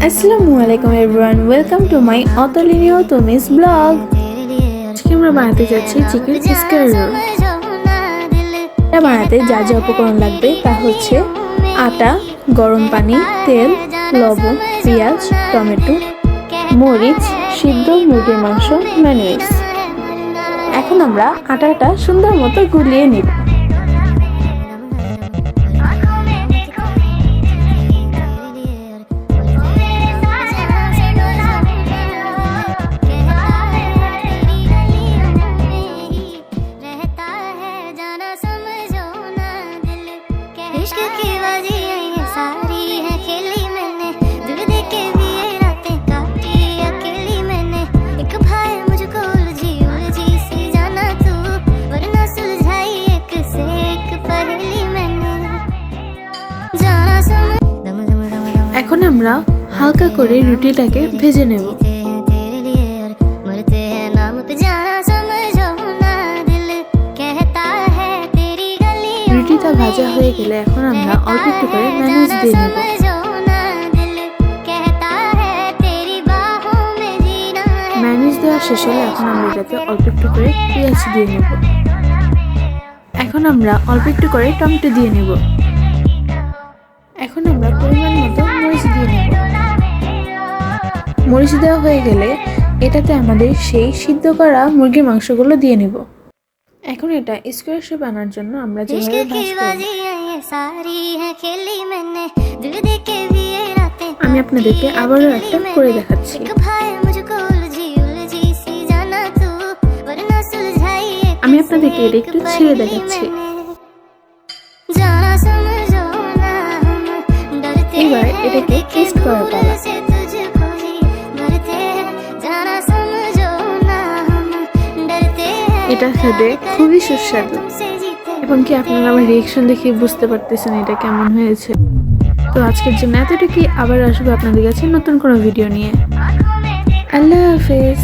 আসসালামু আলাইকুম everyone, welcome to my অতলিনীয় তুমিস ব্লগ। আজকে আমরা বানাতে যাচ্ছি চিকেন স্কোয়ার রোল। এটা বানাতে যা যা উপকরণ লাগবে তা হচ্ছে আটা, গরম পানি, তেল, লবণ, পেঁয়াজ, টমেটো, মরিচ, সিদ্ধ মুরগির মাংস, মেয়োনিজ। এখন আমরা আটাটা সুন্দর মতো গুলিয়ে নিব। इश्क की बाजियां सारी है खेली मैंने, दिल दे के भी ये रातें काटी अकेली मैंने। एक भाई मुझको उलझी सी जाना तू, वरना सुलझाई एक से एक पहेली मैंने। जाना समझ दम दम दम दम। এখন আমরা হালকা করে রুটিটাকে ভেজে নেব। तेरे लिए मरते हैं नाम पे, जाना समझो ना दिल कहता है तेरी गली। রুটিটা ভাজা হয়ে গেলে এখন আমরা অল্প একটু করে মেয়োনিজ দিয়ে নেব। মেয়োনিজ দেওয়া শেষ হলে এখন আমরা এটাতে অল্প একটু করে পেঁয়াজ দিয়ে নেব। এখন আমরা অল্প একটু করে টমেটো দিয়ে নেব। এখন আমরা পরিমাণ মতো মরিচ দিয়ে নেব। মরিচ দেওয়া হয়ে গেলে এটাতে আমাদের সেই সিদ্ধ করা মুরগির মাংসগুলো দিয়ে নেব। এখন এটা স্কোয়ার শেপ আনার জন্য আমরা যেভাবে ভাজবো, আমি আপনাদেরকে আবারও একটা করে দেখাচ্ছি। আমি আপনাদেরকে এটা একটু ছিঁড়ে দেখাচ্ছি। এবার এটাকে টেস্ট করার পালা। এটা খেতে খুবই সুস্বাদু এবং কি আপনারা আমার রিয়েকশন দেখে বুঝতে পারতেছেন এটা কেমন হয়েছে। তো আজকের জন্য এতটুকুই, আবার আসবো আপনাদের কাছে নতুন কোনো ভিডিও নিয়ে। আল্লাহ হাফেজ।